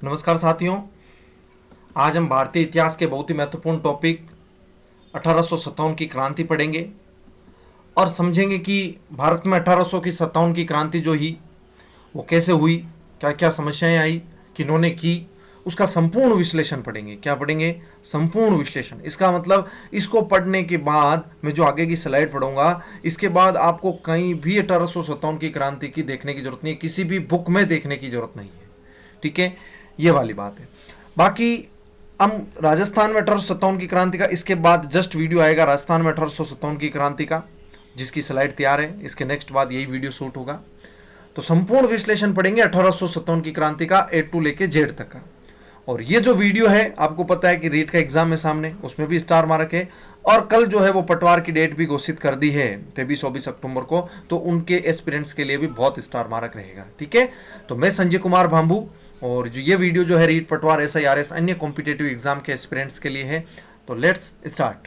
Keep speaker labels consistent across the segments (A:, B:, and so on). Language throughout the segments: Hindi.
A: नमस्कार साथियों। आज हम भारतीय इतिहास के बहुत ही महत्वपूर्ण टॉपिक 1857 की क्रांति पढ़ेंगे और समझेंगे कि भारत में 1857 की क्रांति जो ही वो कैसे हुई, क्या क्या समस्याएं आई, किन्होंने की, उसका संपूर्ण विश्लेषण पढ़ेंगे। क्या पढ़ेंगे? संपूर्ण विश्लेषण। इसका मतलब इसको पढ़ने के बाद मैं जो आगे की स्लाइड पढ़ूंगा, इसके बाद आपको कहीं भी 1857 की क्रांति की देखने की जरूरत नहीं है, किसी भी बुक में देखने की जरूरत नहीं है। ठीक है, ये वाली बात है। बाकी हम राजस्थान में 1857 की क्रांति का, इसके बाद जस्ट वीडियो आएगा राजस्थान में 1857 की क्रांति का, जिसकी स्लाइड तैयार है। इसके नेक्स्ट बाद यही वीडियो शूट होगा। तो संपूर्ण विश्लेषण पढ़ेंगे 1857 की क्रांति का, ए टू लेके जेड तक का। और ये जो वीडियो है, आपको पता है कि रीट का एग्जाम है सामने, उसमें भी स्टार मार्क है। और कल जो है वो पटवार की डेट भी घोषित कर दी है 23-24 अक्टूबर को, तो उनके एस्पिरेंट्स के लिए भी बहुत स्टार मार्क रहेगा। ठीक है, तो मैं संजय कुमार भांबू, और जो ये वीडियो जो है रीट, पटवार, SIRS अन्य कॉम्पिटेटिव एग्जाम के एस्पिरेंट्स के लिए है। तो लेट्स स्टार्ट।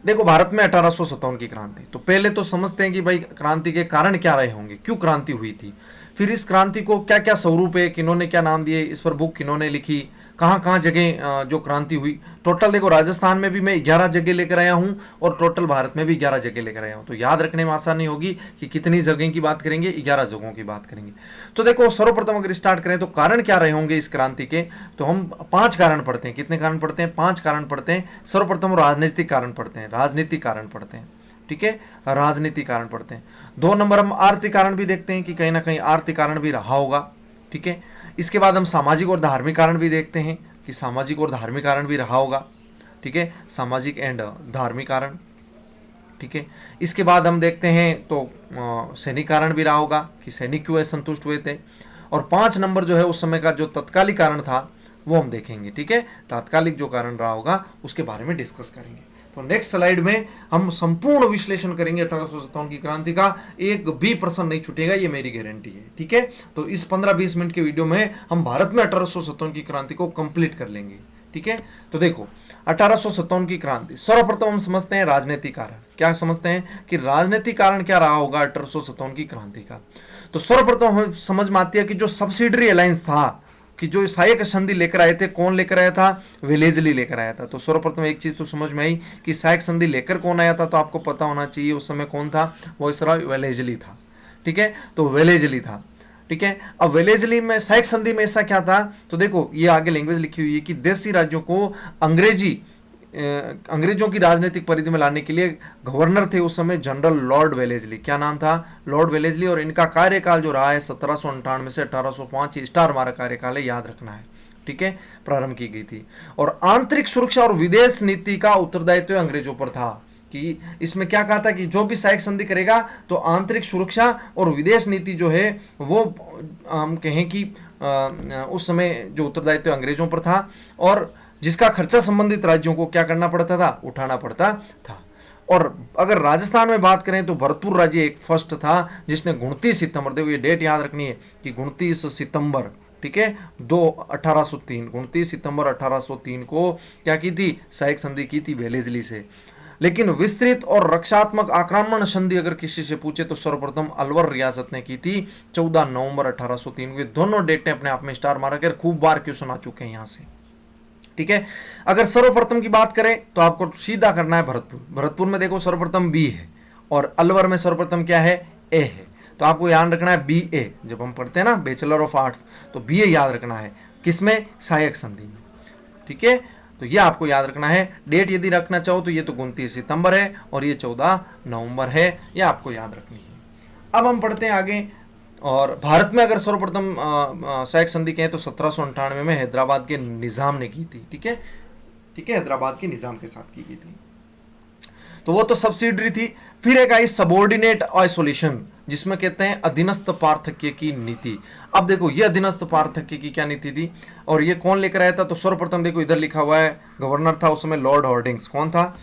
A: देखो, भारत में 1857 की क्रांति, तो पहले तो समझते हैं कि भाई क्रांति के कारण क्या रहे होंगे, क्यों क्रांति हुई थी, फिर इस क्रांति को क्या क्या स्वरूप है, किन्होंने क्या नाम दिए, इस पर बुक किन्होंने लिखी, कहाँ कहाँ जगह जो क्रांति हुई। टोटल देखो, राजस्थान में भी मैं 11 जगह लेकर आया हूँ और टोटल भारत में भी 11 जगह लेकर आया हूँ। तो याद रखने में आसानी होगी कि कितनी जगह की बात करेंगे, 11 जगहों की बात करेंगे। तो देखो, सर्वप्रथम अगर स्टार्ट करें तो कारण क्या रहे होंगे इस क्रांति के, तो हम 5 कारण पढ़ते हैं। कितने कारण पढ़ते हैं? 5 कारण पढ़ते हैं। सर्वप्रथम राजनीतिक कारण पढ़ते हैं, राजनीतिक कारण पढ़ते हैं। ठीक है, राजनीतिक कारण पढ़ते हैं। 2 नंबर हम आर्थिक कारण भी देखते हैं कि कहीं ना कहीं आर्थिक कारण भी रहा होगा। ठीक है, इसके बाद हम सामाजिक और धार्मिक कारण भी देखते हैं कि सामाजिक और धार्मिक कारण भी रहा होगा। ठीक है, सामाजिक एंड धार्मिक कारण। ठीक है, इसके बाद हम देखते हैं तो सैनिक कारण भी रहा होगा कि सैनिक क्यों असंतुष्ट हुए थे। और 5 नंबर जो है उस समय का जो तत्कालिक कारण था वो हम देखेंगे। ठीक है, तात्कालिक जो कारण रहा होगा उसके बारे में डिस्कस करेंगे। तो नेक्स्ट स्लाइड में हम संपूर्ण विश्लेषण करेंगे 1857 की क्रांति का, एक भी प्रश्न नहीं छूटेगा, ये मेरी गारंटी है। ठीक है, तो इस 15-20 मिनट के वीडियो में हम भारत में 1857 की क्रांति को कंप्लीट कर लेंगे। ठीक है, तो देखो 1857 की क्रांति, सर्वप्रथम हम समझते हैं राजनीतिक कारण। क्या समझते हैं कि राजनीतिक कारण क्या रहा होगा 1857 की क्रांति का? तो सर्वप्रथम हमें समझ में आती है कि जो सब्सिडरी अलायंस था, कि जो सहायक संधि लेकर आए थे, कौन लेकर आया था? वेलेजली लेकर आया था। तो सर्वप्रथम एक चीज तो समझ में आई कि सहायक संधि लेकर कौन आया था, तो आपको पता होना चाहिए उस समय कौन था, वो इसरा वेलेजली था। ठीक है, तो वेलेजली था। ठीक है, अब वेलेजली में सहायक संधि में ऐसा क्या था, तो देखो ये आगे लैंग्वेज लिखी हुई है कि देशी राज्यों को अंग्रेजों की राजनीतिक परिधि में लाने के लिए गवर्नर थे उस समय जनरल लॉर्ड वेलेजली। क्या नाम था? Lord Wellesley. और इनका कार्यकाल जो रहा है 1798 से 1805, स्टार मार्क कार्यकाल है, याद रखना है। ठीक है, प्रारंभ की गई थी। और आंतरिक सुरक्षा और विदेश नीति का उत्तरदायित्व अंग्रेजों पर था। कि इसमें क्या कहा था कि जो भी सहायक संधि करेगा तो आंतरिक सुरक्षा और विदेश नीति जो है वो हम कहें कि उस समय जो उत्तरदायित्व अंग्रेजों पर था, और जिसका खर्चा संबंधित राज्यों को क्या करना पड़ता था? उठाना पड़ता था। और अगर राजस्थान में बात करें तो भरतपुर राज्य एक फर्स्ट था जिसने 29 सितंबर, देखो ये डेट याद रखनी है कि 29 सितंबर, ठीक है, 1803, 29 सितंबर 1803 को क्या की थी? सहायक संधि की थी वेलेजली से। लेकिन विस्तृत और रक्षात्मक आक्रमण संधि अगर किसी से पूछे तो सर्वप्रथम अलवर रियासत ने की थी 14 नवंबर 1803 को। दोनों डेटें अपने आप में स्टार मारा कर खूब बार क्वेश्चन आ चुके हैं यहां से। ठीक है, अगर सर्वप्रथम की बात करें तो आपको सीधा करना है भरतपुर। भरतपुर में देखो सर्वप्रथम बी है और अलवर में सर्वप्रथम क्या है? ए है। तो आपको याद रखना है BA, जब हम पढ़ते हैं ना बैचलर ऑफ आर्ट्स, तो BA याद रखना है किसमें? सहायक संधि में। ठीक है, तो ये आपको याद रखना है। डेट यदि रखना चाहो तो ये तो 29 सितंबर है और ये 14 नवंबर है, ये आपको याद रखनी है। अब हम पढ़ते हैं आगे। और भारत में अगर सर्वप्रथम सहायक संधि कहें तो 1798 में हैदराबाद के निजाम ने की थी। ठीक है, ठीक है, हैदराबाद के निजाम के साथ की गई थी, तो वो तो सब्सिडरी थी। फिर एक आई सबॉर्डिनेट आइसोलेशन, जिसमें कहते हैं अधीनस्थ पार्थक्य की नीति। अब देखो ये अधीनस्थ पार्थक्य की क्या नीति थी और ये कौन लेकर आया था? तो सर्वप्रथम देखो इधर लिखा हुआ है, गवर्नर था उस समय लॉर्ड हॉर्डिंग्स। कौन था?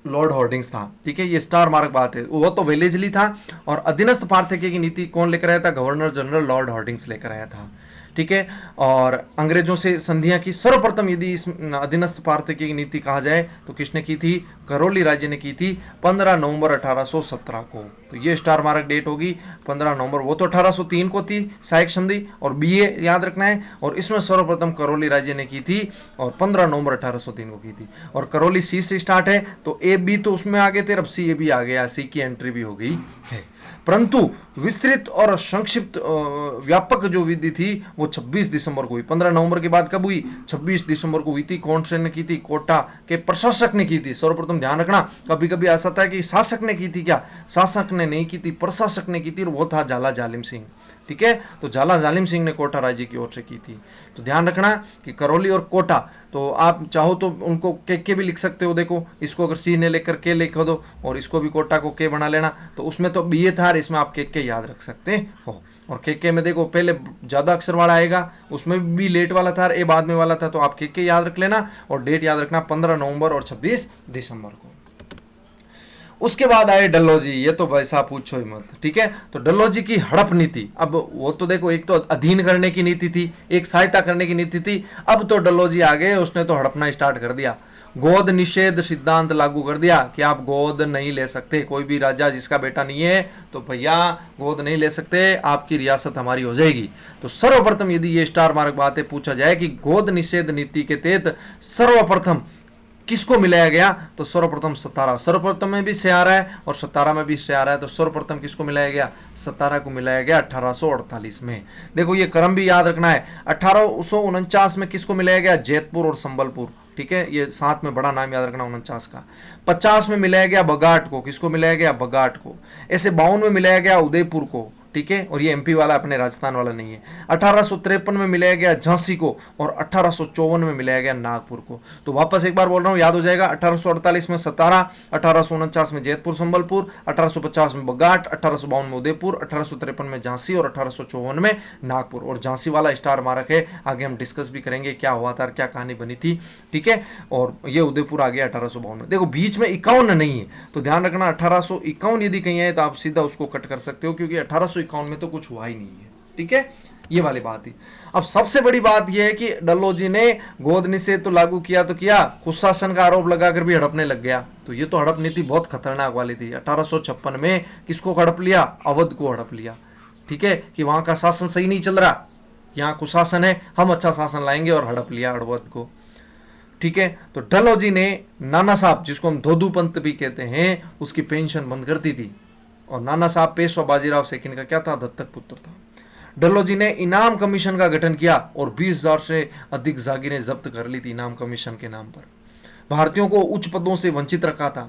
A: लॉर्ड हॉर्डिंग्स था। ठीक है, ये स्टार मार्क बात है, वो तो वेलेजली था। और अधीनस्थ पार्थक्य की नीति कौन लेकर आया था? गवर्नर जनरल लॉर्ड हॉर्डिंग्स लेकर आया था। ठीक है। और अंग्रेजों से संधियां की सर्वप्रथम यदि इस अधीनस्थ पारतंत्र्य की नीति कहा जाए तो किसने की थी? करौली राज्य ने की थी 15 नवंबर 1817 को। तो ये स्टार मार्क डेट होगी 15 नवंबर। वो तो 1803 को थी सहायक संधि, और बीए याद रखना है। और इसमें सर्वप्रथम करौली राज्य ने की थी और 15 नवंबर 1803 को की थी। और करौली सी से स्टार्ट है तो ए बी तो उसमें आगे थे, अब सी ए भी आ गया, सी की एंट्री भी हो गई है। परंतु विस्तृत और संक्षिप्त व्यापक जो विधि थी वो 26 दिसंबर को हुई। 15 नवंबर के बाद कब हुई? 26 दिसंबर को हुई थी। कौन से ने की थी? कोटा के प्रशासक ने की थी। सर्वप्रथम ध्यान रखना, कभी कभी ऐसा था कि शासक ने की थी, क्या शासक ने नहीं की थी, प्रशासक ने की थी, और वो था झाला जालिम सिंह। ठीक है, तो झाला जालिम सिंह ने कोटा राज्य की ओर से की थी। तो ध्यान रखना कि करौली और कोटा, तो आप चाहो तो उनको के भी लिख सकते हो। देखो इसको अगर सी ने लेकर के लिख दो और इसको भी कोटा को के बना लेना, तो उसमें तो बी ए था, इसमें आप के याद रख सकते हो। और के में देखो पहले ज्यादा अक्षर वाला आएगा, उसमें भी लेट वाला था, ए बाद में वाला था, तो आप के याद रख लेना। और डेट याद रखना 15 नवंबर और 26 दिसंबर को। उसके बाद आए डल्हौजी। ये तो वैसा पूछो ही मत, ठीक है। तो डल्हौजी की हड़प नीति, अब वो तो देखो एक तो अधीन करने की नीति थी, एक सहायता करने की नीति थी। अब तो डल्हौजी आ गए, उसने तो हड़पना स्टार्ट कर दिया। गोद निषेध सिद्धांत लागू कर दिया कि आप गोद नहीं ले सकते। कोई भी राजा जिसका बेटा नहीं है तो भैया गोद नहीं ले सकते, आपकी रियासत हमारी हो जाएगी। तो सर्वप्रथम यदि ये स्टार मार्क बातें पूछा जाए कि गोद निषेध नीति के तहत सर्वप्रथम किसको मिलाया गया, तो सर्वप्रथम सतारा। सर्वप्रथम में भी से आ रहा है और सतारा में भी से आ रहा है, तो सर्वप्रथम किसको मिलाया गया? सतारा को मिलाया गया 1848 में। देखो ये क्रम भी याद रखना है। 1849 में किसको मिलाया गया? जैतपुर और संबलपुर। ठीक है, ये साथ में बड़ा नाम याद रखना 49 का। 50 में मिलाया गया बगाट को। किसको मिलाया गया? बगाट को। ऐसे 52 में मिलाया गया उदयपुर को। ठीक है, और ये एमपी वाला, अपने राजस्थान वाला नहीं है। 1853 में मिलाया गया झांसी को और 1854 में मिलाया गया नागपुर को। तो वापस एक बार बोल रहा हूं, याद हो जाएगा। 1848 में सतारा, 1849 में जैतपुर संबलपुर, 1850 में बगाट, 1852 में उदयपुर, 1853 में झांसी और 1854 में नागपुर। और झांसी वाला स्टार मार्क है, आगे हम डिस्कस भी करेंगे क्या हुआ था, क्या कहानी बनी थी। ठीक है, और ये उदयपुर आ गया 1852 में। देखो बीच में 51 नहीं है, तो ध्यान रखना 1851 यदि कहीं है तो आप सीधा उसको कट कर सकते हो, क्योंकि 1851 में तो कुछ हुआ ही नहीं है। ठीक है, ये वाली बात थी। अब सबसे बड़ी बात यह है कि डल्हौजी ने गोद निषेध तो लागू किया तो किया, कुशासन का आरोप लगाकर भी हड़पने लग गया। तो ये तो हड़प नीति बहुत खतरनाक वाली थी। 1856 में किसको हड़प लिया? अवध को हड़प लिया। ठीक है, कि वहां का शासन सही नहीं चल रहा, यहाँ कुशासन है, हम अच्छा शासन लाएंगे, और हड़प लिया अवध को। ठीक है, तो डल्हौजी ने नाना साहब, जिसको हम धोधू पंत भी कहते हैं, उसकी पेंशन बंद कर दी थी। और नाना साहब पेशवा बाजीराव सेकंड का क्या था? दत्तक पुत्र था। डल्हौजी ने इनाम कमीशन का गठन किया और 20,000 से अधिक जागीरें जब्त कर ली थी इनाम कमीशन के नाम पर। भारतीयों को उच्च पदों से वंचित रखा था।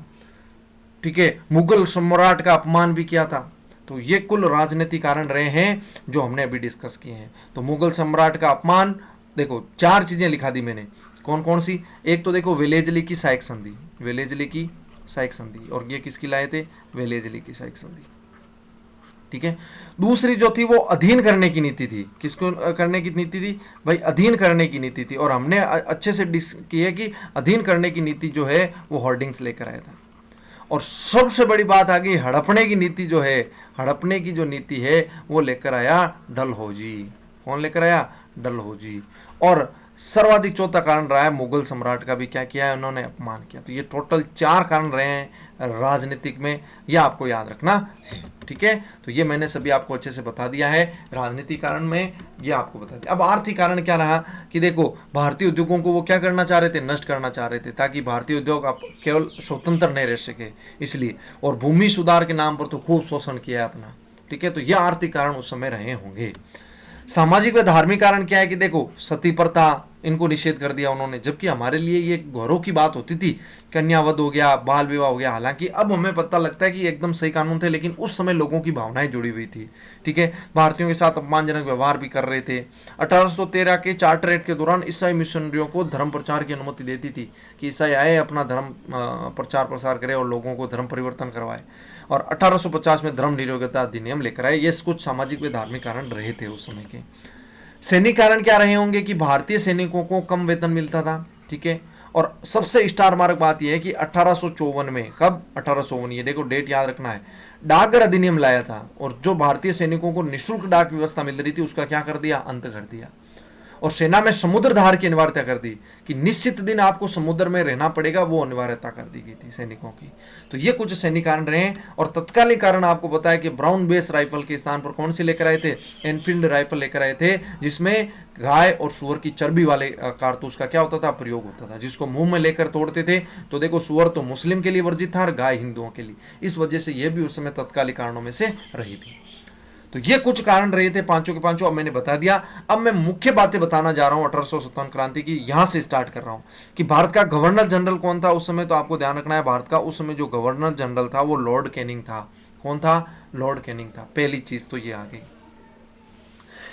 A: ठीक है, मुगल सम्राट का अपमान भी किया था। तो ये कुल राजनीतिक कारण रहे हैं जो हमने अभी डिस्कस किए हैं। तो मुगल सम्राट का अपमान, देखो 4 चीजें लिखा दी मैंने, कौन कौन सी? एक तो देखो वेलेजली की सहायक संधि, वेलेजली की सहायक संधि, और ये किसकी लाए थे? वेलेजली की सहायक संधि। ठीक है, दूसरी जो थी वो अधीन करने की नीति थी। किसको करने की नीति थी भाई? अधीन करने की नीति थी। और हमने अच्छे से की है कि अधीन करने की नीति जो है वो होर्डिंग्स लेकर आया था। और सबसे बड़ी बात आ गई, हड़पने की नीति जो है, हड़पने की जो नीति है वो लेकर आया डल्हौजी। कौन लेकर आया? डल्हौजी। और सर्वाधिक चौथा कारण रहा है मुगल सम्राट का भी क्या किया है उन्होंने? अपमान किया। तो ये टोटल 4 कारण रहे हैं राजनीतिक में, यह आपको याद रखना है। ठीक है, तो ये मैंने सभी आपको अच्छे से बता दिया है। राजनीतिक कारण में ये आपको बता दिया। अब आर्थिक कारण क्या रहा कि देखो भारतीय उद्योगों को वो क्या करना चाह रहे थे? नष्ट करना चाह रहे थे, ताकि भारतीय उद्योग अब केवल स्वतंत्र नहीं रह सके, इसलिए। और भूमि सुधार के नाम पर तो खूब शोषण किया अपना। ठीक है, तो ये आर्थिक कारण उस समय रहे होंगे। सामाजिक व धार्मिक कारण क्या है कि देखो सती प्रथा, इनको निषेध कर दिया उन्होंने, जबकि हमारे लिए ये गौरव की बात होती थी। कन्यावध हो गया, बाल विवाह हो गया। हालांकि अब हमें पता लगता है कि एकदम सही कानून थे, लेकिन उस समय लोगों की भावनाएं जुड़ी हुई थी। ठीक है, भारतीयों के साथ अपमानजनक व्यवहार भी कर रहे थे। 1813 के चार्टर एक्ट के दौरान ईसाई मिशनरियों को धर्म प्रचार की अनुमति देती थी कि ईसाई आए, अपना धर्म प्रचार प्रसार करे और लोगों को धर्म परिवर्तन करवाए। और 1850 में धर्म निरोधकता अधिनियम लेकर आए। ये कुछ सामाजिक व धार्मिक कारण रहे थे उस समय के। सैनिक कारण क्या रहे होंगे कि भारतीय सैनिकों को कम वेतन मिलता था। ठीक है, और सबसे स्टार मार्क बात यह है कि 1854 में, कब? 1854, ये देखो डेट याद रखना है, डाकघर अधिनियम लाया था और जो भारतीय सैनिकों को निःशुल्क डाक व्यवस्था मिल रही थी उसका क्या कर दिया, अंत कर दिया। और सेना में समुद्र धार की अनिवार्यता कर दी कि निश्चित दिन आपको समुद्र में रहना पड़ेगा, वो अनिवार्यता कर दी गई थी सैनिकों की। तो ये कुछ सैनिक कारण रहे हैं। और तत्कालीन कारण आपको बताया कि ब्राउन बेस राइफल के स्थान पर कौन सी लेकर आए थे, एनफील्ड राइफल लेकर आए थे, जिसमें गाय और सुअर की चर्बी वाले कारतूस का क्या होता था, प्रयोग होता था, जिसको मुंह में लेकर तोड़ते थे। तो देखो सुअर तो मुस्लिम के लिए वर्जित था और गाय हिंदुओं के लिए, इस वजह से यह भी उस समय तत्कालीन कारणों में से रही थी। तो ये कुछ कारण रहे थे, पांचों के पांचों अब मैंने बता दिया। अब मैं मुख्य बातें बताना जा रहा हूं 1857 क्रांति की, यहां से स्टार्ट कर रहा हूं कि भारत का गवर्नर जनरल कौन था उस समय। तो आपको ध्यान रखना है, भारत का उस समय जो गवर्नर जनरल था वो लॉर्ड कैनिंग था। कौन था, लॉर्ड कैनिंग था। पहली चीज तो ये आ गई।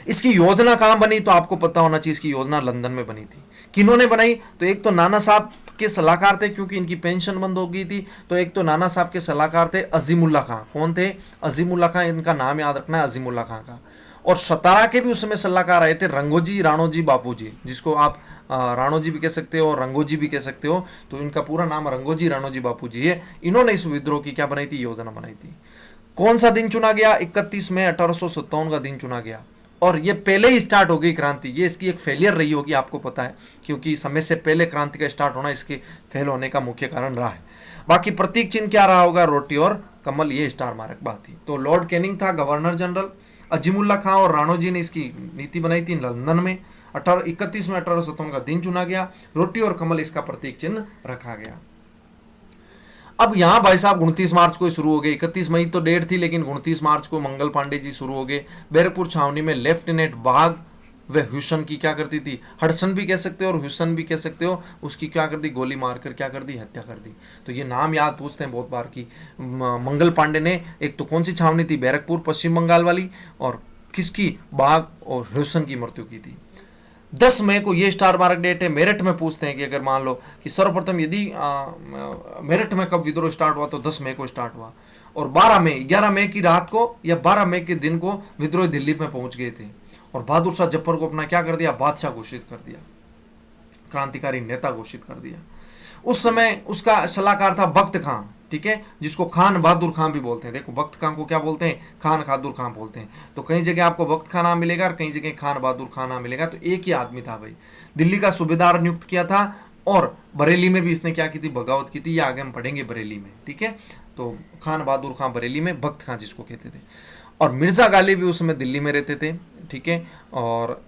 A: इसकी योजना कहां बनी, तो आपको पता होना चाहिए इसकी योजना लंदन में बनी थी। किन्होंने बनाई, तो एक तो नाना साहब के सलाहकार थे, क्योंकि इनकी पेंशन बंद हो गई थी। तो एक तो नाना साहब के सलाहकार थे अजीमुल्ला खां। कौन थे, अजीमुल्ला खां, इनका नाम याद रखना है, अजीमुल्ला खां का। और सतारा के भी उस समय सलाहकार आए थे रंगोजी राणोजी बापूजी, जिसको आप राणोजी भी कह सकते हो और रंगोजी भी कह सकते हो। तो इनका पूरा नाम रंगोजी राणोजी बापूजी है। इन्होंने इस विद्रोह की क्या बनाई थी, योजना बनाई थी। कौन सा दिन चुना गया, 31 मई 1857 का दिन चुना गया। और ये पहले ही स्टार्ट हो गई क्रांति। ये इसकी एक फेलियर रही होगी, आपको पता है, क्योंकि समय से पहले क्रांति का स्टार्ट होना इसके फेल होने का मुख्य कारण रहा है। बाकी प्रतीक चिन्ह क्या रहा होगा, रोटी और कमल, ये स्टार मार्क बात थी। तो लॉर्ड कैनिंग था गवर्नर जनरल, अजीमुल्ला खां और राणोजी ने इसकी नीति बनाई थी लंदन में। 31 में 1857 का दिन चुना गया, रोटी और कमल इसका प्रतीक चिन्ह रखा गया। अब यहां भाई साहब 29 मार्च को शुरू हो गए। 31 मई तो डेट थी, लेकिन 29 मार्च को मंगल पांडे जी शुरू हो गए। बैरकपुर छावनी में लेफ्टिनेंट बाघ व ह्यूसन की क्या करती थी, हडसन भी कह सकते हो और ह्यूसन भी कह सकते हो, उसकी क्या कर दी, गोली मारकर क्या कर दी, हत्या कर दी। तो ये नाम याद पूछते हैं बहुत बार की मंगल पांडे ने। एक तो कौन सी छावनी थी, बैरकपुर पश्चिम बंगाल वाली, और किसकी, बाघ और ह्यूसन की मृत्यु की थी। 10 मई को ये स्टार मार्क डेट है। मेरठ में पूछते हैं कि अगर मान लो कि सर्वप्रथम यदि मेरठ में कब विद्रोह स्टार्ट हुआ, तो 10 मई को स्टार्ट हुआ। और 11 मई की रात को या 12 मई के दिन को विद्रोह दिल्ली में पहुंच गए थे। और बहादुर शाह जफर को अपना क्या कर दिया, बादशाह घोषित कर दिया, क्रांतिकारी नेता घोषित कर दिया। उस समय उसका सलाहकार था बख्त खां, ठीक है, जिसको खान बहादुर खां भी बोलते हैं। देखो बख्त खां को क्या बोलते हैं, खान बहादुर खां बोलते हैं। तो कई जगह आपको बख्त खां नाम मिलेगा और कई जगह खान बहादुर खां नाम मिलेगा। तो एक ही आदमी था भाई, दिल्ली का सूबेदार नियुक्त किया था। और बरेली में भी इसने क्या की थी, बगावत की थी। ये आगे हम पढ़ेंगे बरेली में, ठीक है। तो खान बहादुर खां बरेली में, बख्त खां जिसको कहते थे। और मिर्जा गालिब भी उस समय दिल्ली में रहते थे, ठीक है। और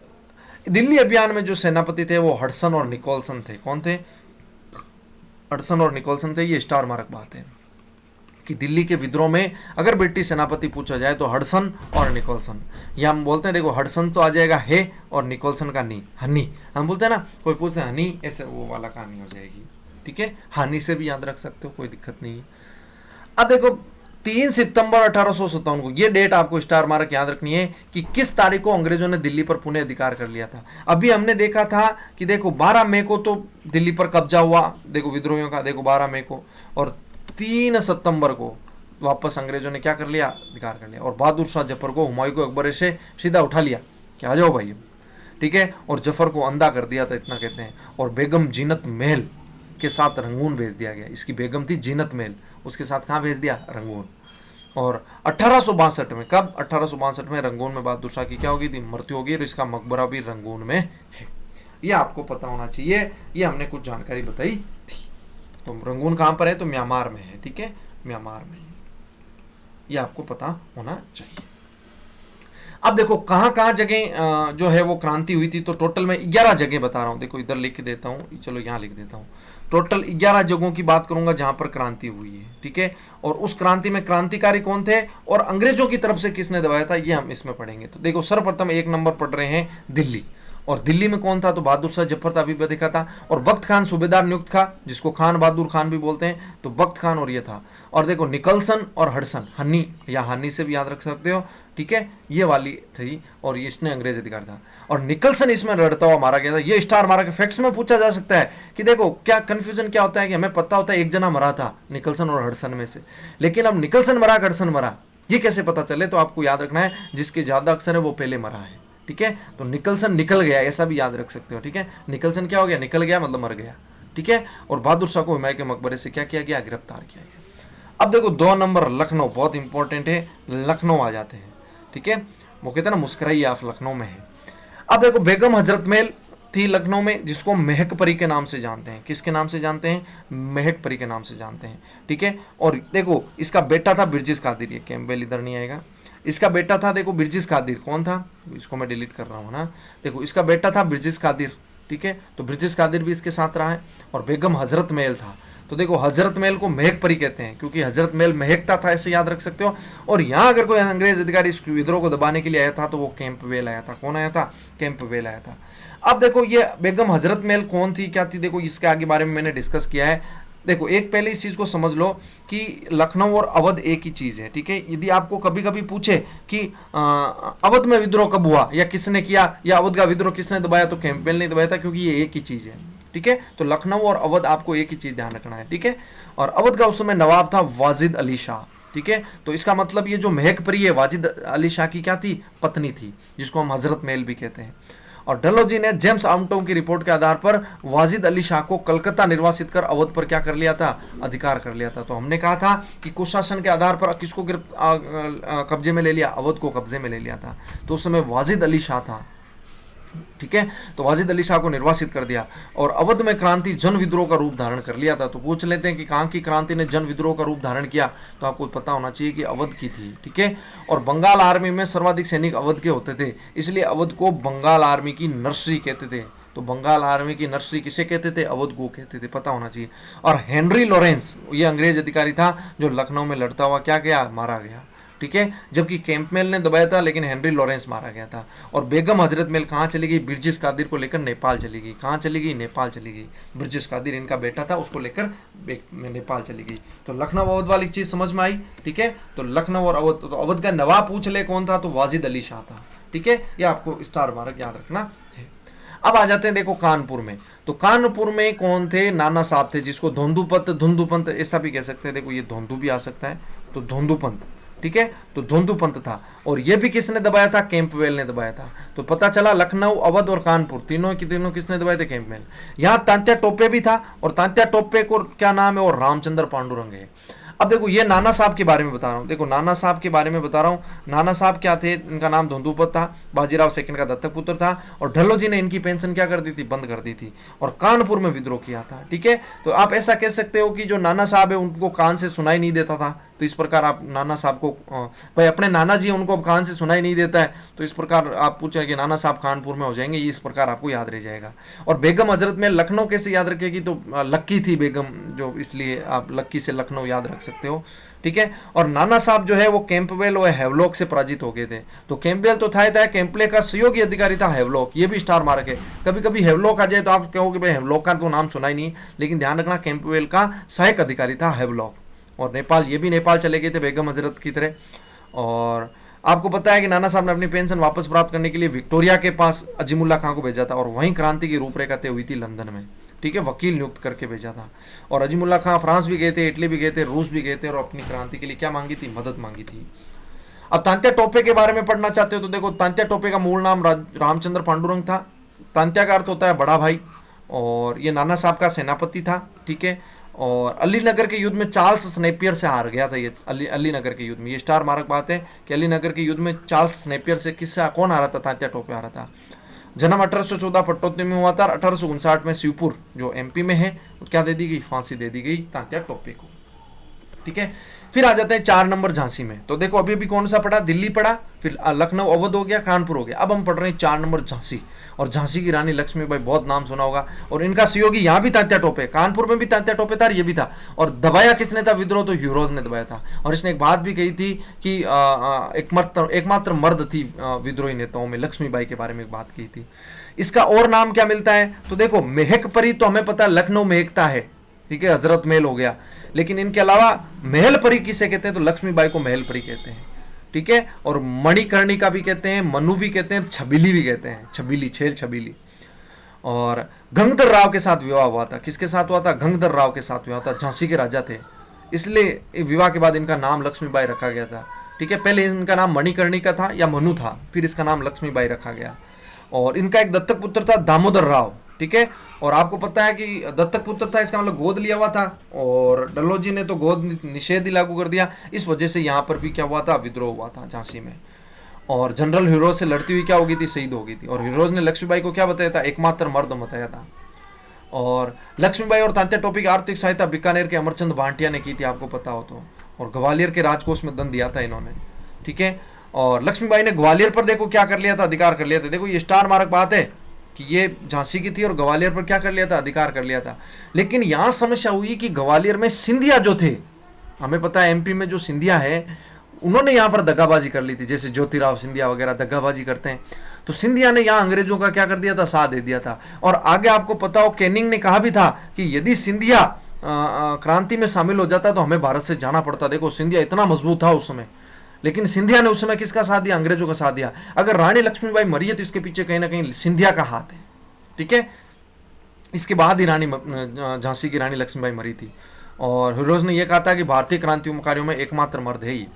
A: दिल्ली अभियान में जो सेनापति थे वो हडसन और निकोलसन थे। कौन थे, हडसन और निकोलसन थे। ये स्टार मार्क बात है कि दिल्ली के विद्रोह में अगर ब्रिटिश सेनापति पूछा जाए तो हडसन और निकोलसन। ये हम बोलते हैं, देखो हडसन तो आ जाएगा है और निकोलसन का नी, हनी हम बोलते हैं ना। कोई पूछते हैं हनी, ऐसे वो वाला कहानी हो जाएगी, ठीक है। हानि से भी याद रख सकते हो, कोई दिक्कत नहीं है। अब देखो 3 सितंबर 1857 को, ये डेट आपको स्टार मार्क याद रखनी है कि किस तारीख को अंग्रेजों ने दिल्ली पर पुनः अधिकार कर लिया था। अभी हमने देखा था कि देखो 12 मई को तो दिल्ली पर कब्जा हुआ, देखो विद्रोहियों का, देखो 12 मई को। और 3 सितंबर को वापस अंग्रेजों ने क्या कर लिया, अधिकार कर लिया। और बहादुर शाह जफर को हुमायूं को अकबर से सीधा उठा लिया कि आ जाओ भाई, ठीक है। और जफर को अंधा कर दिया था, इतना कहते हैं। और बेगम जीनत महल के साथ रंगून भेज दिया गया। इसकी बेगम थी जीनत महल, उसके साथ कहाँ भेज दिया, रंगून। और 1862 में, कब, 1862 में रंगून में बहादुर शाह की क्या होगी थी, मृत्यु होगी। और इसका मकबरा भी रंगून में है। ये आपको पता होना चाहिए, ये हमने कुछ जानकारी बताई थी। तो रंगून कहाँ पर है, तो म्यांमार में है, ठीक है, म्यांमार में। ये आपको पता होना चाहिए। अब देखो कहाँ कहाँ जगह जो है वो क्रांति हुई थी। तो टोटल मैं 11 जगह बता रहा हूँ। देखो इधर लिख देता हूँ, चलो यहाँ लिख देता हूँ। टोटल 11 जगहों की बात करूंगा जहां पर क्रांति हुई है, ठीक है। और उस क्रांति में क्रांतिकारी कौन थे और अंग्रेजों की तरफ से किसने दबाया था, ये हम इसमें पढ़ेंगे। तो देखो सर्वप्रथम 1 नंबर पढ़ रहे हैं दिल्ली। और दिल्ली में कौन था, तो बहादुर शाह जफर था, अभी भी देखा था। और बख्त खान सूबेदार नियुक्त था, जिसको खान बहादुर खान भी बोलते हैं। तो बख्त खान और ये था। और देखो निकलसन और हडसन, हनी या हानि से भी याद रख सकते हो, ठीक है, ये वाली थी। और इसने अंग्रेज अधिकार था। और निकलसन इसमें लड़ता हुआ मारा गया था। ये स्टार मारा के फैक्ट्स में पूछा जा सकता है कि देखो क्या कंफ्यूजन क्या होता है कि हमें पता होता है एक जना मरा था निकलसन और हडसन में से, लेकिन अब निकलसन मरा हडसन मरा ये कैसे पता चले। तो आपको याद रखना है जिसके ज्यादा अक्षर है वो पहले मरा है, ठीक है। तो निकलसन निकल गया, ऐसा भी याद रख सकते हो, ठीक है। निकलसन क्या हो गया, निकल गया मतलब मर गया, ठीक है। और बहादुर शाह को हुमायूं के मकबरे से क्या किया गया, गिरफ्तार किया गया। अब देखो 2 नंबर लखनऊ, बहुत इंपॉर्टेंट है, लखनऊ आ जाते हैं, ठीक है। वो कहते हैं ना मुस्कुराइए आप लखनऊ में है। अब देखो बेगम हजरत महल थी लखनऊ में, जिसको महक परी के नाम से जानते हैं। किसके नाम से जानते हैं? महक परी के नाम से जानते हैं, ठीक है। और देखो इसका बेटा था बिरजिस कादिर, ये कैम्पबेल इधर नहीं आएगा। इसका बेटा था देखो बिरजिस कादिर, कौन था? इसको मैं डिलीट कर रहा हूँ ना। देखो इसका बेटा था बिरजिस कादिर, ठीक है। तो बिरजिस कादिर भी इसके साथ रहा है। और बेगम हजरत महल था, तो देखो हजरत महल को महक परी कहते हैं, क्योंकि हजरत महल महकता था, ऐसे याद रख सकते हो। और यहाँ अगर कोई अंग्रेज अधिकारी इस विद्रोह को दबाने के लिए आया था तो वो कैंपबेल आया था। कौन आया था? कैंपबेल आया था। अब देखो ये बेगम हजरत महल कौन थी, क्या थी, देखो इसके आगे बारे में मैंने डिस्कस किया है। देखो एक पहले इस चीज को समझ लो कि लखनऊ और अवध एक ही चीज है, ठीक है। यदि आपको कभी कभी पूछे कि अवध में विद्रोह कब हुआ या किसने किया, या अवध का विद्रोह किसने दबाया, तो कैंपबेल ने दबाया था, क्योंकि ये एक ही चीज है, ठीक है। तो लखनऊ और अवध आपको एक ही चीज ध्यान रखना है, ठीक है। और अवध का उस समय नवाब था वाजिद अली शाह, ठीक है। तो इसका मतलब ये जो महक परी है वाजिद अली शाह की क्या थी? पत्नी थी, जिसको हम हजरत महल भी कहते हैं। और डलहौजी ने जेम्स आर्मस्ट्रांग की रिपोर्ट के आधार पर वाजिद अली शाह को कलकत्ता निर्वासित कर अवध पर क्या कर लिया था? अधिकार कर लिया था। तो हमने कहा था कि कुशासन के आधार पर किसको कब्जे में ले लिया? अवध को कब्जे में ले लिया था। तो उस समय वाजिद अली शाह था, ठीक है। तो वाजिद अली शाह को निर्वासित कर दिया। और अवध में क्रांति जन विद्रोह का रूप धारण कर लिया था। तो पूछ लेते हैं कि कहाँ की क्रांति ने जन विद्रोह का रूप धारण किया, तो आपको पता होना चाहिए कि अवध की थी, ठीक है। और बंगाल आर्मी में सर्वाधिक सैनिक अवध के होते थे, इसलिए अवध को बंगाल आर्मी की नर्सरी कहते थे। तो बंगाल आर्मी की नर्सरी किसे कहते थे? अवध को कहते थे, पता होना चाहिए। और हेनरी लॉरेंस ये अंग्रेज अधिकारी था जो लखनऊ में लड़ता हुआ क्या गया? मारा गया, ठीक है। जबकि कैंपबेल ने दबाया था, लेकिन हेनरी लॉरेंस मारा गया था। और बेगम हजरत महल कहाँ चली गई? बिरजिस कादिर को लेकर नेपाल चली गई। कहाँ चली गई? नेपाल चली गई। बिरजिस कादिर इनका बेटा था, उसको लेकर नेपाल चली गई। तो लखनऊ अवध वाली चीज समझ में आई, ठीक है। तो लखनऊ और अवध, तो अवध का नवाब पूछ ले कौन था, तो वाजिद अली शाह था, ठीक है। ये आपको स्टार मार्क याद रखना है। अब आ जाते हैं देखो कानपुर में। तो कानपुर में कौन थे? नाना साहब थे, जिसको धोंदूपंत ऐसा भी कह सकते हैं। देखो ये धोंदू भी आ सकता है, तो धोंदूपंत, ठीक है। तो धोंदूपंत था। और ये भी किसने दबाया था? कैंपबेल ने दबाया था। तो पता चला लखनऊ, अवध और कानपुर तीनों किसने दबाए थे? कैंपबेल। यहाँ तांत्या टोपे भी था, और तांत्या टोपे को क्या नाम है? और रामचंद्र पांडुरंग है। अब देखो ये नाना साहब के बारे में बता रहा हूँ। देखो नाना साहब के बारे में बता रहा हूँ। नाना साहब क्या थे? इनका नाम धोंदूपंत था, बाजीराव सेकंड का दत्तक पुत्र था। और ढल्लोजी ने इनकी पेंशन क्या कर दी थी? बंद कर दी थी। और कानपुर में विद्रोह किया था, ठीक है। तो आप ऐसा कह सकते हो कि जो नाना साहब है उनको कान से सुनाई नहीं देता था, तो इस प्रकार आप नाना साहब को भाई अपने नाना जी उनको अब कान से सुनाई नहीं देता है, तो इस प्रकार आप पूछे कि नाना साहब कानपुर में हो जाएंगे, ये इस प्रकार आपको याद रह जाएगा। और बेगम हजरत में लखनऊ कैसे याद रखेगी? तो लक्की थी बेगम जो, इसलिए आप लक्की से लखनऊ याद रख सकते हो, ठीक है। और नाना साहब जो है वो कैंपबेल और हैवलॉक से पराजित हो गए थे। तो कैंपबेल तो था ही था, कैंपबेल का सहयोगी अधिकारी था हैवलॉक, ये भी स्टार मार्क है। कभी कभी हैवलॉक आ जाए तो आप कहोगे भाई हैवलॉक का तो नाम सुना ही नहीं, लेकिन ध्यान रखना कैंपबेल का सहायक अधिकारी था हैवलॉक। और नेपाल, ये भी नेपाल चले गए थे बेगम हजरत की तरह। और आपको पता है कि नाना साहब ने अपनी पेंशन वापस प्राप्त करने के लिए विक्टोरिया के पास अजीमुल्ला खां को भेजा था, और वहीं क्रांति की रूपरेखा तय हुई थी लंदन में, ठीक है। वकील नियुक्त करके भेजा था। और अजीमुल्ला खां फ्रांस भी गए थे, इटली भी गए थे, रूस भी गए थे, और अपनी क्रांति के लिए क्या मांगी थी? मदद मांगी थी। अब तांत्या टोपे के बारे में पढ़ना चाहते हो तो देखो तांत्या टोपे का मूल नाम रामचंद्र पांडुरंग था। तांत्या का अर्थ होता है बड़ा भाई, और ये नाना साहब का सेनापति था, ठीक है। और अलीनगर के युद्ध में चार्ल्स स्नेपियर से हार गया था ये। अलीनगर के युद्ध में, ये स्टार मार्क बात है कि अलीनगर के युद्ध में चार्ल्स स्नेपियर से कौन हारा था? तांत्या टोपे हारा था। जन्म 1814 पट्टोत्तरी में हुआ था। 1859 में शिवपुर जो एमपी में है, क्या दे दी गई? फांसी दे दी गई तांत्या टोपे को, ठीक है। फिर आ जाते हैं 4 नंबर झांसी में। तो देखो अभी कौन सा पढ़ा? दिल्ली पढ़ा, फिर लखनऊ अवध हो गया, कानपुर हो गया। अब हम पढ़ रहे हैं 4 नंबर झांसी। और झांसी की रानी लक्ष्मीबाई, बहुत नाम सुना होगा। और इनका सहयोगी यहाँ भी तांत्या टोपे, कानपुर में भी तांत्या टोपे था, ये भी था। और दबाया किसने था विद्रोह? तो ह्यूरोज ने दबाया था। और इसने एक बात भी कही थी कि एकमात्र मर्द थी विद्रोही नेताओं में, लक्ष्मीबाई के बारे में एक बात की थी। इसका और नाम क्या मिलता है? तो देखो महक परी तो हमें पता है लखनऊ महकता है, ठीक है, हजरत महल हो गया। लेकिन इनके अलावा महल परी किसे कहते हैं? तो लक्ष्मीबाई को महल परी कहते हैं, ठीक है। और मणिकर्णिका भी कहते हैं, मनु भी कहते हैं, छबीली भी कहते हैं, छबीली, छेल छबीली। और गंगाधर राव के साथ विवाह हुआ था। किसके साथ हुआ था? गंगाधर राव के साथ हुआ था, झांसी के राजा थे, इसलिए विवाह के बाद इनका नाम लक्ष्मीबाई रखा गया था, ठीक है। पहले इनका नाम मणिकर्णिका था या मनु था, फिर इसका नाम लक्ष्मीबाई रखा गया। और इनका एक दत्तक पुत्र था दामोदर राव, ठीक है। और आपको पता है कि दत्तक पुत्र था, इसका मतलब गोद लिया हुआ था, और डलहौजी ने तो गोद निषेध ही लागू कर दिया। इस वजह से यहाँ पर भी क्या हुआ था, विद्रोह हुआ था झांसी में। और जनरल हीरोज से लड़ती हुई क्या हो गई थी, शहीद हो गई थी। और हीरोज ने लक्ष्मीबाई को क्या बताया था, एकमात्र मर्द बताया था। और लक्ष्मीबाई और तात्या टोपी की आर्थिक सहायता बीकानेर के अमरचंद भाटिया ने की थी, आपको पता हो तो। और ग्वालियर के राजकोष में धन दिया था इन्होंने, ठीक है। और लक्ष्मीबाई ने ग्वालियर पर देखो क्या कर लिया था, अधिकार कर लिया था। देखो ये स्टार मार्क बात है कि ये झांसी की थी और ग्वालियर पर क्या कर लिया था, अधिकार कर लिया था। लेकिन यहां समस्या हुई कि ग्वालियर में सिंधिया जो थे, हमें पता है एमपी में जो सिंधिया है, उन्होंने यहां पर दगाबाजी कर ली थी, जैसे ज्योतिराव सिंधिया वगैरह दगाबाजी करते हैं। तो सिंधिया ने यहां अंग्रेजों का क्या कर दिया था, साथ दे दिया था। और आगे आपको पता हो कैनिंग ने कहा भी था कि यदि सिंधिया क्रांति में शामिल हो जाता तो हमें भारत से जाना पड़ता। देखो सिंधिया इतना मजबूत था उस समय, लेकिन सिंधिया ने उस समय किसका साथ दिया, अंग्रेजों का साथ दिया। अगर रानी लक्ष्मीबाई मरी है तो इसके पीछे कहीं ना कहीं सिंधिया का हाथ है, ठीक है। इसके बाद ही झांसी की रानी लक्ष्मीबाई मरी थी। और हीरोज ने यह कहा था कि भारतीय क्रांतिकारियों में एकमात्र मर्द है ही।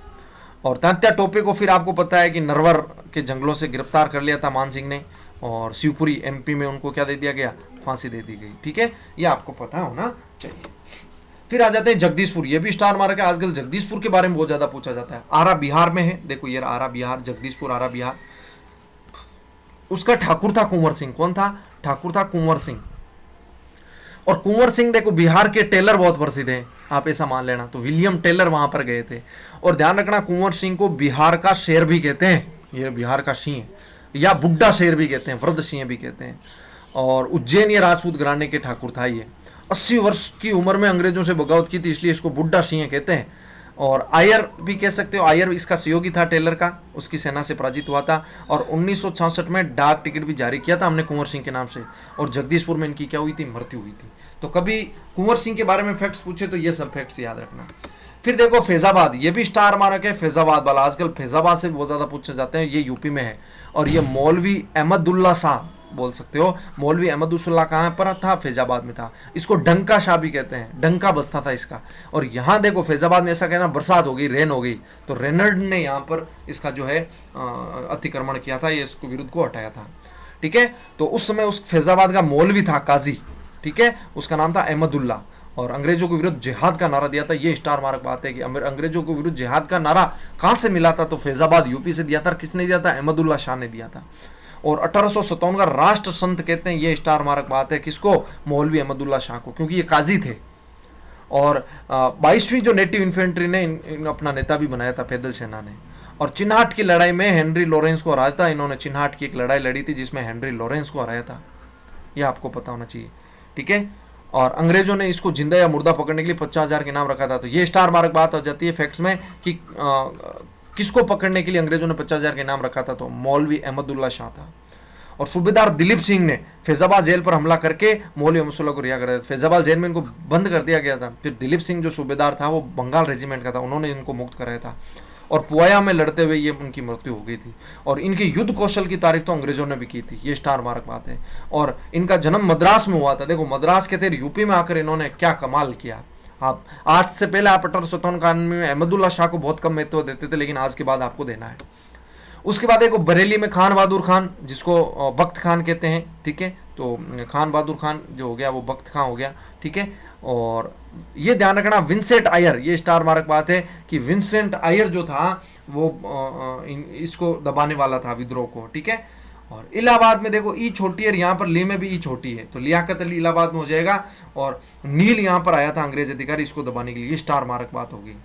A: और तात्या टोपे को फिर आपको पता है कि नरवर के जंगलों से गिरफ्तार कर लिया था मान सिंह ने, और शिवपुरी एमपी में उनको क्या दे दिया गया, फांसी दे दी गई, ठीक है। ये आपको पता होना चाहिए। फिर आ जाते हैं जगदीशपुर, ये भी स्टार मार्क है। आजकल जगदीशपुर के बारे में बहुत ज्यादा पूछा जाता है। आरा बिहार में है, देखो ये आरा बिहार, जगदीशपुर आरा बिहार। उसका ठाकुर था कुंवर सिंह। कौन था, ठाकुर था कुंवर सिंह। और कुंवर सिंह देखो बिहार के टेलर बहुत प्रसिद्ध हैं, आप ऐसा मान लेना। तो विलियम टेलर वहां पर गए थे। और ध्यान रखना कुंवर सिंह को बिहार का शेर भी कहते हैं, ये बिहार का सिंह, या बुड्ढा शेर भी कहते हैं, वृद्ध सिंह भी कहते हैं। और उज्जैन ये राजपूत घराने के ठाकुर था। ये 80 वर्ष की उम्र में अंग्रेजों से बगावत की थी, इसलिए इसको बुड्ढा सिंह कहते हैं। और आयर भी कह सकते हो, आयर इसका सहयोगी था टेलर का, उसकी सेना से पराजित हुआ था। और 1966 में डाक टिकट भी जारी किया था हमने कुंवर सिंह के नाम से। और जगदीशपुर में इनकी क्या हुई थी, मृत्यु हुई थी। तो कभी कुंवर सिंह के बारे में फैक्ट्स पूछे तो ये सब फैक्ट्स याद रखना। फिर देखो फैजाबाद, ये भी स्टार मार्क है, फैजाबाद वाला। आजकल फैजाबाद से बहुत ज्यादा पूछे जाते हैं, ये यूपी में है। और ये मौलवी अहमदुल्ला शाह बोल सकते हो। मौलवी अहमदुल्ला कहाँ पर था, फैजाबाद में था। इसको डंका शाह भी कहते हैं, डंका बसता था इसका। और यहाँ देखो फैजाबाद में ऐसा कहना, बरसात हो गई, रेन हो गई, तो रेनल्ड ने यहाँ पर इसका जो है अतिक्रमण किया था, ये इसको विरुद्ध को हटाया था, ठीक है। तो उस समय उस फैजाबाद का मौलवी था काजी, ठीक है, उसका नाम था अहमदुल्ला। और अंग्रेजों के विरुद्ध जिहाद का नारा दिया था। ये स्टार मार्क बात है कि अंग्रेजों के विरुद्ध जिहाद का नारा कहाँ से मिला था, तो फैजाबाद यूपी से दिया था। किसने दिया था, अहमदुल्ला शाह ने दिया था। और 1857 का राष्ट्र संत कहते हैं, ये स्टार मार्क बात है किसको, मौलवी अहमदुल्ला शाह को, क्योंकि ये काजी थे। और 22वीं जो नेटिव इन्फेंट्री ने अपना नेता भी बनाया था, पैदल सेना ने। और चिन्हाट की लड़ाई में हेनरी लॉरेंस को हराया था इन्होंने। चिन्हाट की एक लड़ाई लड़ी थी जिसमें हेनरी लॉरेंस को हराया था, यह आपको पता होना चाहिए, ठीक है। और अंग्रेजों ने इसको जिंदा या मुर्दा पकड़ने के लिए 50,000 के नाम रखा था। तो ये स्टार मार्क बात हो जाती है फैक्ट्स में कि किसको पकड़ने के लिए अंग्रेजों ने 50,000 के नाम रखा था, तो मौलवी अहमदुल्ला शाह था। और सूबेदार दिलीप सिंह ने फैजाबाद जेल पर हमला करके मौलवी अहमदुल्ला को रिहा कर दिया। फैजाबाद जेल में इनको बंद कर दिया गया था। फिर दिलीप सिंह जो सूबेदार था वो बंगाल रेजिमेंट का था, उन्होंने इनको मुक्त कराया था। और पुआया में लड़ते हुए ये उनकी मृत्यु हो गई थी। और इनके युद्ध कौशल की तारीफ तो अंग्रेजों ने भी की थी, ये स्टार मार्क बात है। और इनका जन्म मद्रास में हुआ था। देखो मद्रास के थे, यूपी में आकर इन्होंने क्या कमाल किया। आप आज से पहले आप 1857 में अहमदुल्ला शाह को बहुत कम महत्व देते थे, लेकिन आज के बाद आपको देना है। उसके बाद एक बरेली में खान बहादुर खान, जिसको बख्त खान कहते हैं, ठीक है। तो खान बहादुर खान जो हो गया वो बख्त खान हो गया, ठीक है। और ये ध्यान रखना विंसेंट आयर, ये स्टार मार्क बात है कि विंसेंट आयर जो था वो इसको दबाने वाला था, विद्रोह को, ठीक है। और इलाहाबाद में देखो ई छोटी है, यहाँ पर ली में भी ई छोटी है, तो लियाकत अली इलाहाबाद में हो जाएगा। और नील यहाँ पर आया था अंग्रेज अधिकारी, इसको दबाने के लिए, ये स्टार मार्क बात होगी।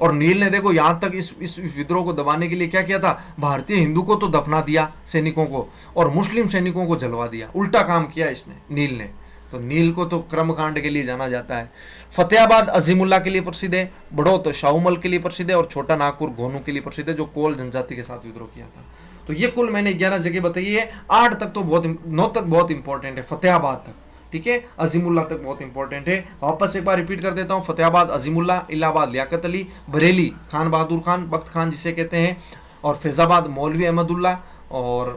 A: और नील ने देखो यहां तक इस विद्रोह को दबाने के लिए क्या किया था, भारतीय हिंदू को तो दफना दिया सैनिकों को, और मुस्लिम सैनिकों को जलवा दिया। उल्टा काम किया इसने, नील ने। तो नील को तो क्रमकांड के लिए जाना जाता है। फतेहाबाद अजीमुल्ला के लिए प्रसिद्ध है, बड़ौत शाहूमल के लिए प्रसिद्ध है, और छोटा नागपुर गोनू के लिए प्रसिद्ध है, जो कोल जनजाति के साथ विद्रोह किया था। तो ये कुल मैंने 11 जगह बताई है। 8 तक तो बहुत, 9 तक बहुत इंपॉर्टेंट है, फतेहाबाद तक, ठीक है। अजीमुल्ला तक बहुत इंपॉर्टेंट है। वापस एक बार रिपीट कर देता हूं, फतेहाबाद अजीमुल्ला, इलाहाबाद लियाकत अली, बरेली खान बहादुर खान, बख्त खान जिसे कहते हैं, और फैजाबाद मौलवी अहमदुल्ला, और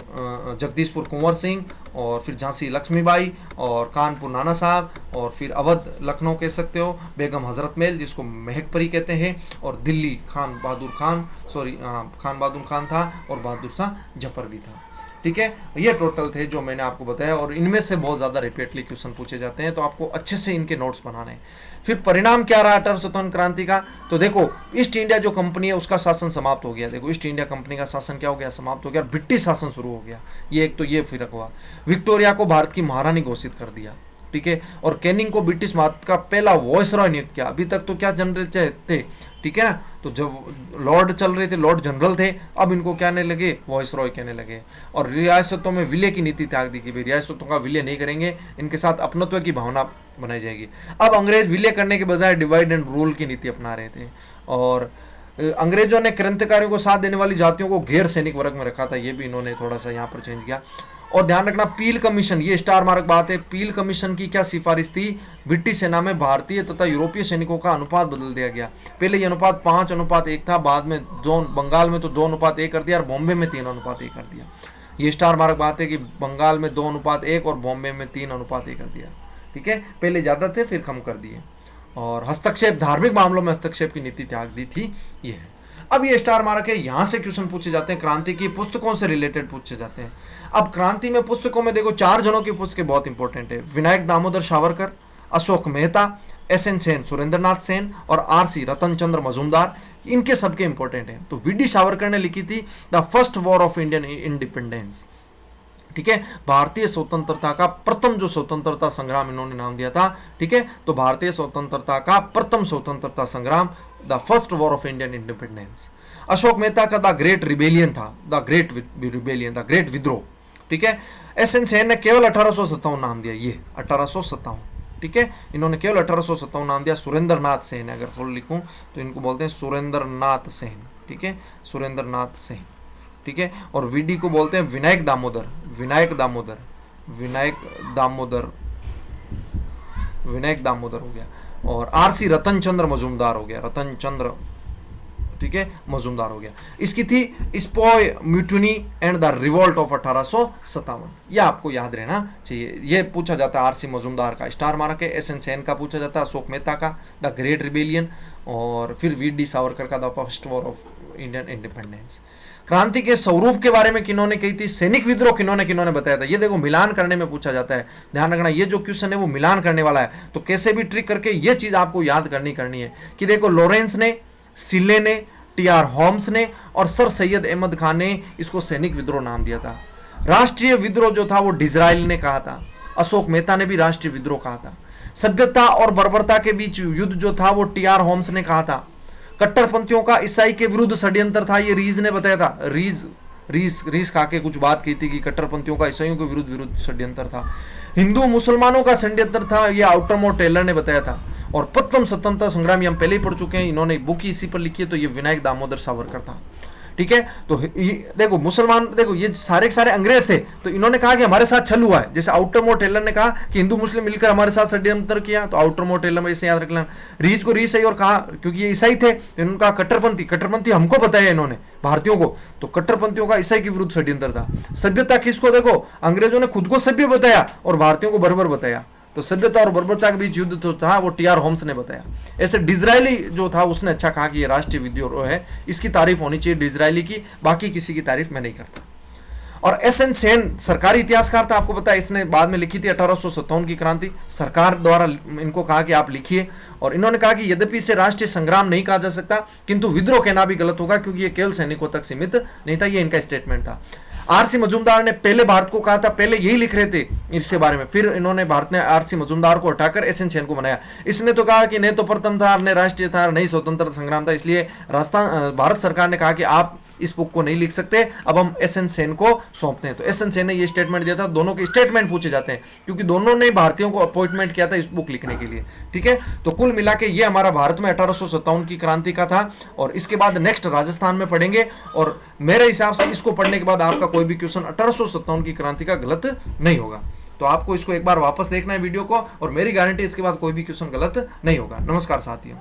A: जगदीशपुर कुंवर सिंह, और फिर झांसी लक्ष्मीबाई, और कानपुर नाना साहब, और फिर अवध लखनऊ कह सकते हो बेगम हजरत महल जिसको महकपरी कहते हैं, और दिल्ली खान बहादुर खान, खान बहादुर खान था, और बहादुर शाह जफर भी था, ठीक है, ये टोटल थे जो मैंने आपको बताया, और इनमें से बहुत ज़्यादा रिपीटली क्वेश्चन पूछे जाते हैं, तो आपको अच्छे से इनके नोट्स बनाने हैं। फिर परिणाम क्या रहा 1857 क्रांति का, तो देखो ईस्ट इंडिया जो कंपनी है उसका शासन समाप्त हो गया। देखो ईस्ट इंडिया कंपनी का शासन क्या हो गया, समाप्त हो गया, ब्रिटिश शासन शुरू हो गया। ये एक तो ये फर्क हुआ। विक्टोरिया को भारत की महारानी घोषित कर दिया, ठीक है, और कैनिंग को ब्रिटिश भारत का पहला वॉइसरॉय नियुक्त किया। अभी तक तो क्या जनरल थे, ठीक है ना, तो जब लॉर्ड चल रहे थे, लॉर्ड जनरल थे, अब इनको क्या कहने लगे, वॉइसरॉय कहने लगे। और रियासतों में विलय की नीति त्याग दी कि भाई रियासतों का विलय नहीं करेंगे, इनके साथ अपनत्व की भावना बनाई जाएगी। अब अंग्रेज विलय करने के बजाय डिवाइड एंड रूल की नीति अपना रहे थे, और अंग्रेजों ने क्रांतिकारियों को साथ देने वाली जातियों को गैर सैनिक वर्ग में रखा था। ये भी इन्होंने थोड़ा सा यहाँ पर चेंज किया। और ध्यान रखना, पील कमीशन, ये स्टार मार्क बात है, पील कमीशन की क्या सिफारिश थी, ब्रिटिश सेना में भारतीय तथा यूरोपीय सैनिकों का अनुपात बदल दिया गया। पहले ये अनुपात 5:1 था, बाद में बंगाल में तो 2:1 कर दिया, और बॉम्बे में 3:1 कर दिया। ये स्टार मार्क बात है कि बंगाल में 2:1 और बॉम्बे में 3:1 कर दिया, ठीक है, पहले ज़्यादा थे फिर कम कर दिए। और हस्तक्षेप, धार्मिक मामलों में हस्तक्षेप की नीति त्याग दी थी, ये है। अब ये स्टार मार्क है, यहाँ से क्वेश्चन पूछे जाते हैं, क्रांति की पुस्तकों से रिलेटेड पूछे जाते हैं। अब क्रांति में पुस्तकों में देखो 4 जनों की पुस्तकें बहुत इंपॉर्टेंट है, विनायक दामोदर सावरकर, अशोक मेहता, एस.एन. सेन, सुरेंद्रनाथ सेन और आर.सी. रतनचंद्र मजूमदार, इनके सबके इंपॉर्टेंट है। तो वी.डी. सावरकर ने लिखी थी the first war of Indian independence, ठीक है, भारतीय स्वतंत्रता का प्रथम जो स्वतंत्रता संग्राम इन्होंने नाम दिया था, ठीक है, तो भारतीय स्वतंत्रता का प्रथम स्वतंत्रता संग्राम, the first war of Indian independence. Ashok Mehta का द ग्रेट रिबेलियन था, the great rebellion, the great विद्रोह, ठीक है। एस.एन. सेन ने केवल 1857 नाम दिया, ये 1857, ठीक है, इन्होंने केवल 1857 नाम दिया। सुरेंद्रनाथ सेन, अगर फुल लिखूं तो इनको बोलते हैं सुरेंद्रनाथ सेन, ठीक है, सुरेंद्रनाथ सेन, ठीक है। और वीडी को बोलते हैं विनायक दामोदर, विनायक दामोदर, विनायक दामोदर, विनायक दामोदर हो गया। और आर.सी. रतनचंद्र मजूमदार हो गया, रतनचंद्र, ठीक है, मजूमदार हो गया। इसकी थी स्पॉय mutiny and the revolt of 1857, यह आपको याद रहना चाहिए। ये पूछा जाता है आर.सी. मजूमदार का, स्टार मार्क है। एस.एन. सेन का पूछा जाता है, अशोक मेहता का द ग्रेट रिबेलियन, और फिर वी.डी. सावरकर का the first war of Indian independence. क्रांति के स्वरूप के बारे में किन्होंने कही थी, सैनिक विद्रोह किन्होंने किन्होंने बताया था, ये देखो मिलान करने में पूछा जाता है। ध्यान रखना, ये जो क्वेश्चन है वो मिलान करने वाला है, तो कैसे भी ट्रिक करके ये चीज आपको याद करनी है कि देखो लॉरेंस ने, सिले ने, टी.आर. होम्स ने और सर सैयद अहमद खान ने इसको सैनिक विद्रोह नाम दिया था। राष्ट्रीय विद्रोह जो था वो डिजराइल ने कहा था, अशोक मेहता ने भी राष्ट्रीय विद्रोह कहा था। सभ्यता और बर्बरता के बीच युद्ध जो था वो टी.आर. होम्स ने कहा था। कट्टरपंथियों का ईसाई के विरुद्ध षड्यंत्र था, ये रीज ने बताया था। रीज खा के कुछ बात की थी कि कट्टरपंथियों का ईसाइयों के विरुद्ध षड्यंत्र था। हिंदू मुसलमानों का षड्यंत्र था, ये आउटरमोर टेलर ने बताया था। और प्रथम स्वतंत्रता संग्राम हम पहले ही पढ़ चुके हैं, इन्होंने बुक ही इसी पर लिखी है, तो ये विनायक दामोदर सावरकर था, ठीक है। तो देखो मुसलमान, देखो ये सारे के सारे अंग्रेज थे, तो इन्होंने कहा कि हमारे साथ छल हुआ है। जैसे आउटरमोर टेलर ने कहा कि हिंदू मुस्लिम मिलकर हमारे साथ षड्यंत्र किया, तो आउटरमोर टेलर में इसे याद रख लेना। रीज को रीज सही और कहा, क्योंकि ये ईसाई थे, इन्होंने कहा कट्टरपंथी हमको बताया इन्होंने भारतीयों को, तो कट्टरपंथियों का ईसाई के विरुद्ध षड्यंत्र था। सभ्यता किसको, देखो अंग्रेजों ने खुद को सभ्य बताया और भारतीयों को बर्बर बताया, तो सभ्यता और बर्बरता के बीच युद्ध तो था, वो टी.आर. होम्स ने बताया। ऐसे डिजरायली जो था उसने अच्छा कहा कि ये राष्ट्रीय विद्रोह है, इसकी तारीफ होनी चाहिए डिजरायली की, बाकी किसी की तारीफ मैं नहीं करता। और एस.एन. सेन सरकारी इतिहासकार था, आपको पता है, इसने बाद में लिखी थी 1857 की क्रांति, सरकार द्वारा इनको कहा कि आप लिखिए। और इन्होंने कहा कि यद्यपि इसे राष्ट्रीय संग्राम नहीं कहा जा सकता, किंतु विद्रोह कहना भी गलत होगा क्योंकि ये केवल सैनिकों तक सीमित नहीं था, ये इनका स्टेटमेंट था। आर.सी. मजूमदार ने पहले भारत को कहा था, पहले यही लिख रहे थे इसके बारे में, फिर इन्होंने भारत ने आर.सी. मजूमदार को हटाकर एस.एन. सेन को बनाया। इसने तो कहा कि नहीं तो प्रथम था, नहीं राष्ट्रीय था, नहीं स्वतंत्रता संग्राम था, इसलिए भारत सरकार ने कहा कि आप इस बुक को नहीं लिख सकते, अब हम एस.एन. सेन को सौंपते हैं। तो एस.एन. सेन ने ये स्टेटमेंट दिया था, दोनों के स्टेटमेंट पूछे जाते हैं क्योंकि दोनों ने भारतीयों को अपॉइंटमेंट किया था इस बुक लिखने के लिए, ठीक है। तो कुल मिला के ये हमारा भारत में 1857 की क्रांति का था, और इसके बाद नेक्स्ट राजस्थान में पढ़ेंगे, और मेरे हिसाब से इसको पढ़ने के बाद आपका कोई भी क्वेश्चन 1857 की क्रांति का गलत नहीं होगा। तो आपको इसको एक बार वापस देखना है वीडियो को, और मेरी गारंटी इसके बाद कोई भी क्वेश्चन गलत नहीं होगा। नमस्कार साथियों।